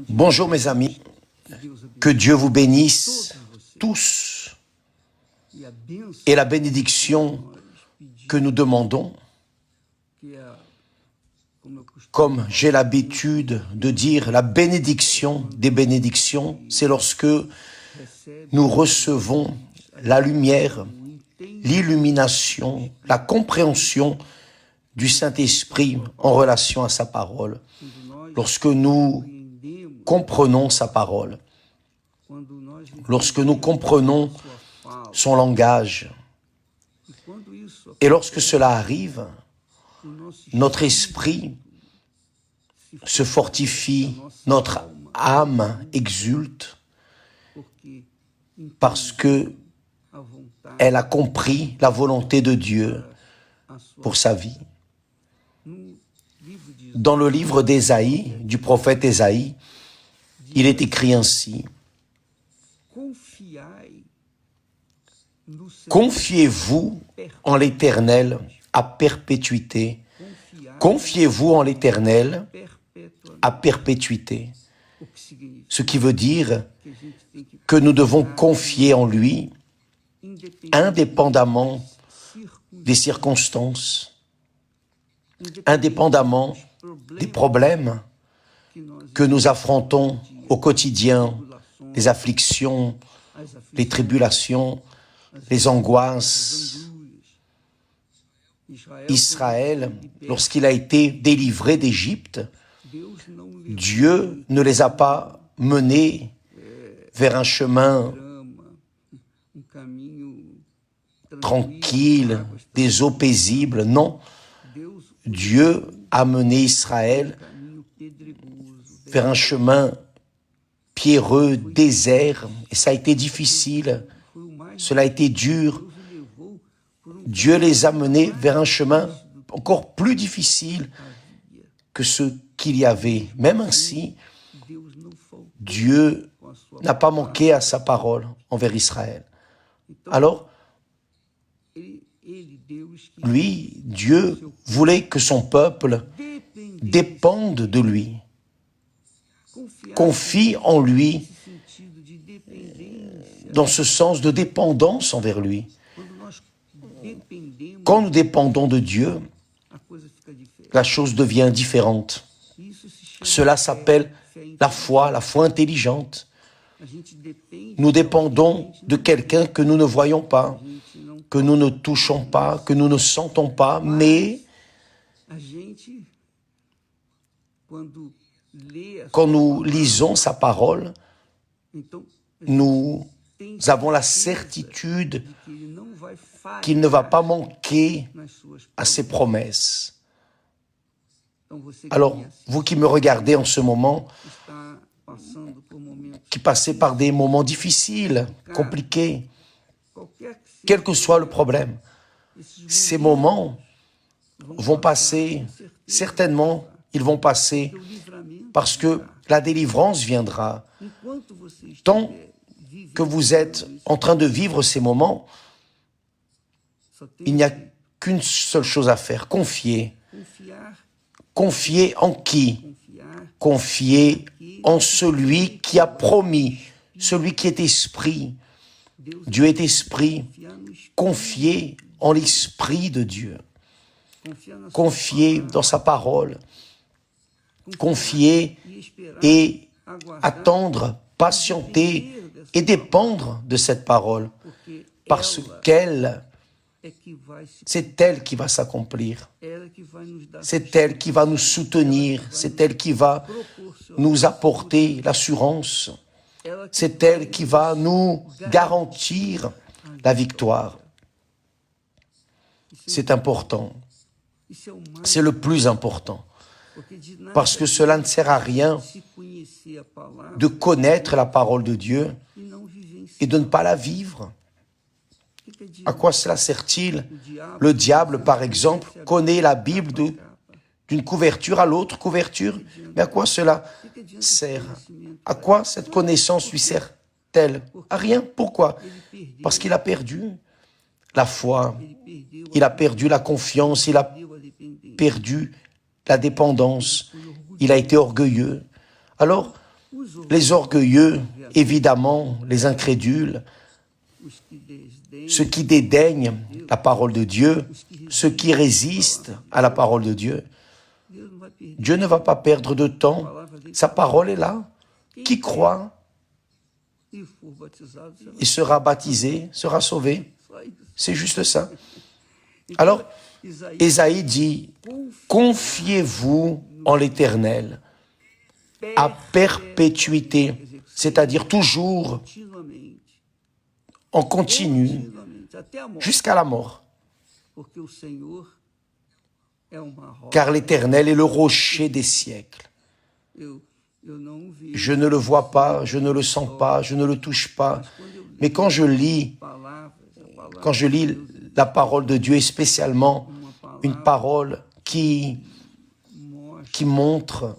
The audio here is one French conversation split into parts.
Bonjour mes amis, que Dieu vous bénisse tous et la bénédiction que nous demandons, comme j'ai l'habitude de dire, la bénédiction des bénédictions, c'est lorsque nous recevons la lumière, l'illumination, la compréhension du Saint-Esprit en relation à sa parole. Lorsque nous comprenons sa parole, lorsque nous comprenons son langage, et lorsque cela arrive, notre esprit se fortifie, notre âme exulte, parce que elle a compris la volonté de Dieu pour sa vie. Dans le livre d'Ésaïe, du prophète Ésaïe, il est écrit ainsi: Confiez-vous en l'Éternel à perpétuité. Confiez-vous en l'Éternel à perpétuité. Ce qui veut dire que nous devons confier en lui indépendamment des circonstances, indépendamment des problèmes que nous affrontons au quotidien, les afflictions, les tribulations, les angoisses. Israël, lorsqu'il a été délivré d'Égypte, Dieu ne les a pas menés vers un chemin tranquille, des eaux paisibles. Non, Dieu a mené Israël vers un chemin pierreux, désert, et ça a été difficile, cela a été dur. Dieu les a menés vers un chemin encore plus difficile que ce qu'il y avait. Même ainsi, Dieu n'a pas manqué à sa parole envers Israël. Alors, lui, Dieu, voulait que son peuple dépende de lui, confie en lui, dans ce sens de dépendance envers lui. Quand nous dépendons de Dieu, la chose devient différente. Cela s'appelle la foi intelligente. Nous dépendons de quelqu'un que nous ne voyons pas, que nous ne touchons pas, que nous ne sentons pas, mais quand nous lisons sa parole, nous avons la certitude qu'il ne va pas manquer à ses promesses. Alors, vous qui me regardez en ce moment, qui passez par des moments difficiles, compliqués, quel que soit le problème, ces moments vont passer, certainement, ils vont passer parce que la délivrance viendra. Tant que vous êtes en train de vivre ces moments, il n'y a qu'une seule chose à faire, confier. Confier en qui? Confier en celui qui a promis, celui qui est esprit. Dieu est esprit. Confier en l'esprit de Dieu. Confier dans sa parole. Confier et attendre, patienter et dépendre de cette parole. Parce qu'elle, c'est elle qui va s'accomplir. C'est elle qui va nous soutenir. C'est elle qui va nous apporter l'assurance. C'est elle qui va nous garantir la victoire. C'est important. C'est le plus important. Parce que cela ne sert à rien de connaître la parole de Dieu et de ne pas la vivre. À quoi cela sert-il? Le diable, par exemple, connaît la Bible d'une couverture à l'autre couverture. Mais à quoi cela sert? À quoi cette connaissance lui sert-elle? À rien. Pourquoi? Parce qu'il a perdu la foi, il a perdu la confiance, il a perdu la dépendance, il a été orgueilleux. Alors, les orgueilleux, évidemment, les incrédules, ceux qui dédaignent la parole de Dieu, ceux qui résistent à la parole de Dieu, Dieu ne va pas perdre de temps. Sa parole est là. Qui croit et sera baptisé, sera sauvé. C'est juste ça. Alors, Ésaïe dit, confiez-vous en l'Éternel à perpétuité, c'est-à-dire toujours, en continu, jusqu'à la mort. Car l'Éternel est le rocher des siècles. Je ne le vois pas, je ne le sens pas, je ne le touche pas. Mais quand je lis la parole de Dieu, et spécialement une parole qui montre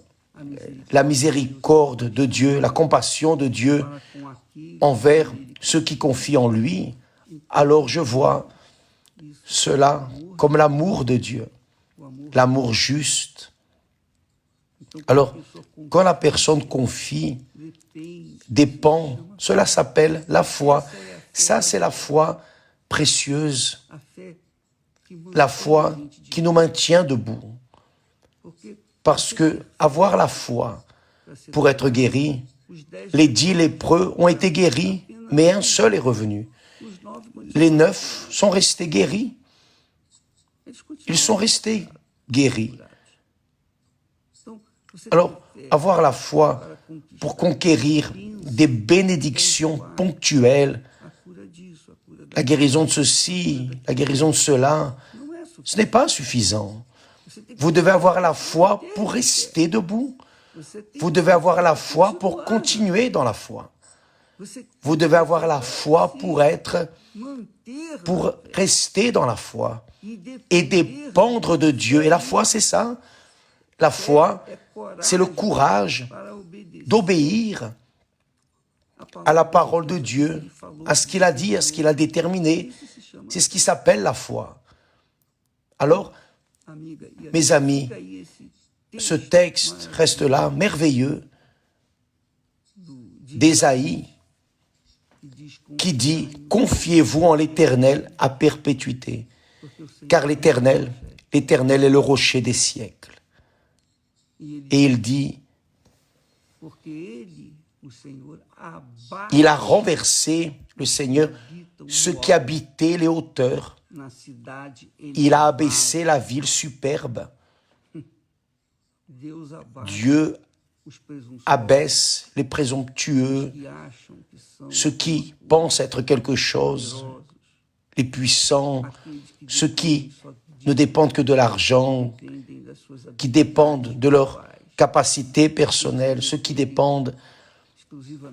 la miséricorde de Dieu, la compassion de Dieu envers ceux qui confient en lui, alors je vois cela comme l'amour de Dieu, l'amour juste. Alors, quand la personne confie, dépend, cela s'appelle la foi. Ça, c'est la foi précieuse, la foi qui nous maintient debout. Parce que avoir la foi pour être guéri, les 10 lépreux ont été guéris, mais un seul est revenu. Les 9 sont restés guéris. Ils sont restés guéris. Alors, avoir la foi pour conquérir des bénédictions ponctuelles, la guérison de ceci, la guérison de cela, ce n'est pas suffisant. Vous devez avoir la foi pour rester debout. Vous devez avoir la foi pour continuer dans la foi. Vous devez avoir la foi pour rester dans la foi et dépendre de Dieu. Et la foi, c'est ça. La foi, c'est le courage d'obéir à la parole de Dieu, à ce qu'il a dit, à ce qu'il a déterminé. C'est ce qui s'appelle la foi. Alors, mes amis, ce texte reste là, merveilleux, d'Ésaïe, qui dit « Confiez-vous en l'Éternel à perpétuité, car l'Éternel est le rocher des siècles. » Et il dit, il a renversé, le Seigneur, ceux qui habitaient les hauteurs. Il a abaissé la ville superbe. Dieu abaisse les présomptueux, ceux qui pensent être quelque chose, les puissants, ceux qui ne dépendent que de l'argent, qui dépendent de leur capacité personnelle, ceux qui dépendent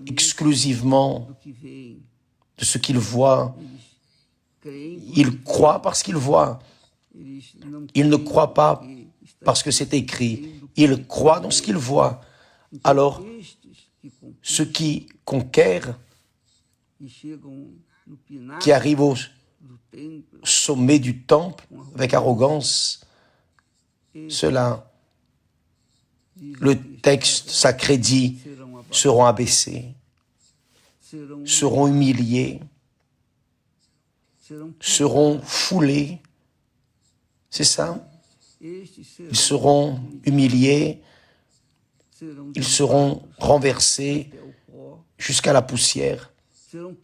exclusivement de ce qu'ils voient. Ils croient parce qu'ils voient. Ils ne croient pas parce que c'est écrit. Ils croient dans ce qu'ils voient. Alors, ceux qui conquièrent, qui arrivent au sommet du temple avec arrogance, ceux-là, le texte sacré dit, seront abaissés, seront humiliés, seront foulés. C'est ça? Ils seront humiliés, ils seront renversés jusqu'à la poussière.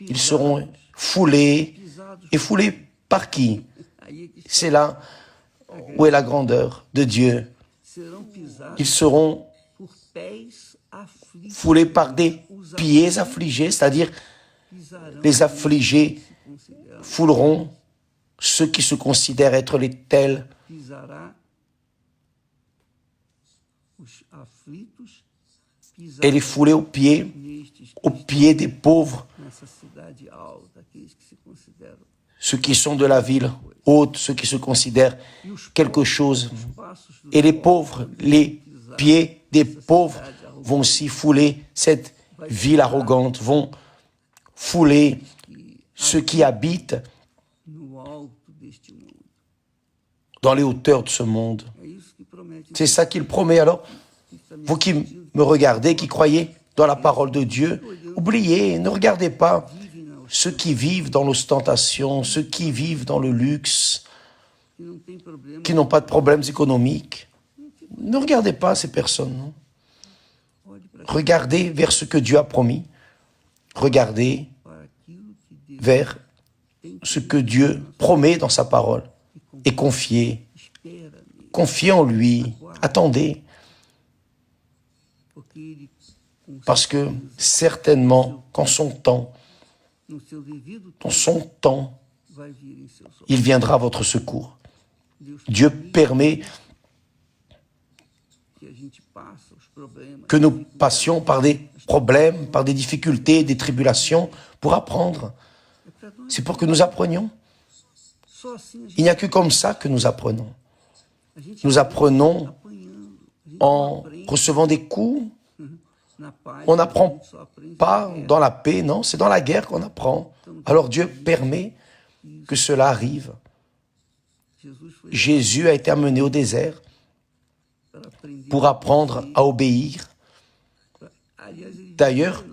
Ils seront foulés. Et foulés par qui? C'est là où est la grandeur de Dieu. Ils seront foulés par des pieds affligés, c'est-à-dire les affligés fouleront ceux qui se considèrent être les tels. Et les fouler aux pieds des pauvres, ceux qui sont de la ville haute, ceux qui se considèrent quelque chose. Et les pauvres, les pieds des pauvres vont aussi fouler cette ville arrogante, vont fouler ceux qui habitent dans les hauteurs de ce monde. C'est ça qu'il promet. Alors, vous qui me regardaient, qui croyaient dans la parole de Dieu, oubliez, ne regardez pas ceux qui vivent dans l'ostentation, ceux qui vivent dans le luxe, qui n'ont pas de problèmes économiques. Ne regardez pas ces personnes, non. Regardez vers ce que Dieu a promis. Regardez vers ce que Dieu promet dans sa parole. Et confiez en lui. Attendez. Parce que certainement, dans son temps, il viendra à votre secours. Dieu permet que nous passions par des problèmes, par des difficultés, des tribulations, pour apprendre. C'est pour que nous apprenions. Il n'y a que comme ça que nous apprenons. Nous apprenons en recevant des coups. On n'apprend pas dans la paix, non, c'est dans la guerre qu'on apprend. Alors Dieu permet que cela arrive. Jésus a été amené au désert pour apprendre à obéir. D'ailleurs,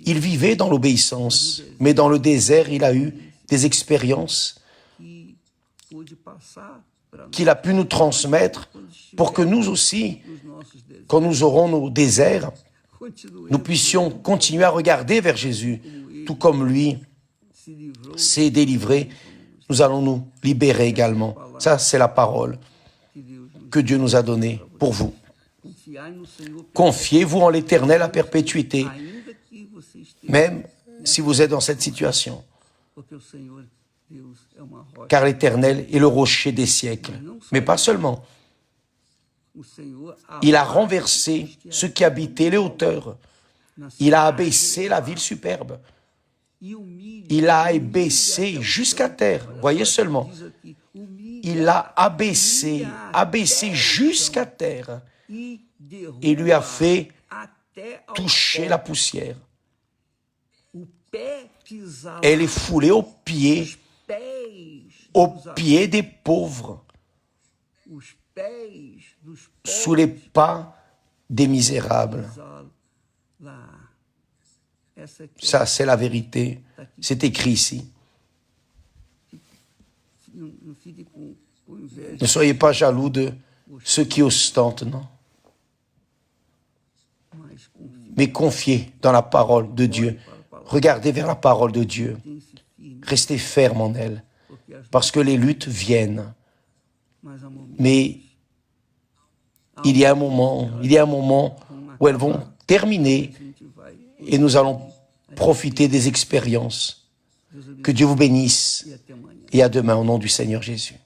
il vivait dans l'obéissance, mais dans le désert, il a eu des expériences qu'il a pu nous transmettre pour que nous aussi, quand nous aurons nos déserts, nous puissions continuer à regarder vers Jésus, tout comme lui s'est délivré. Nous allons nous libérer également. Ça, c'est la parole que Dieu nous a donnée pour vous. Confiez-vous en l'Éternel à perpétuité, même si vous êtes dans cette situation. Car l'Éternel est le rocher des siècles. Mais pas seulement. Il a renversé ceux qui habitaient les hauteurs. Il a abaissé la ville superbe. Il a abaissé jusqu'à terre. Voyez seulement. Il l'a abaissé jusqu'à terre. Et lui a fait toucher la poussière. Elle est foulée aux pieds des pauvres, sous les pas des misérables. Ça, c'est la vérité. C'est écrit ici. Ne soyez pas jaloux de ceux qui ostentent, non. Mais confiez dans la parole de Dieu. Regardez vers la parole de Dieu. Restez ferme en elle. Parce que les luttes viennent. Mais il y a un moment où elles vont terminer et nous allons profiter des expériences. Que Dieu vous bénisse et à demain au nom du Seigneur Jésus.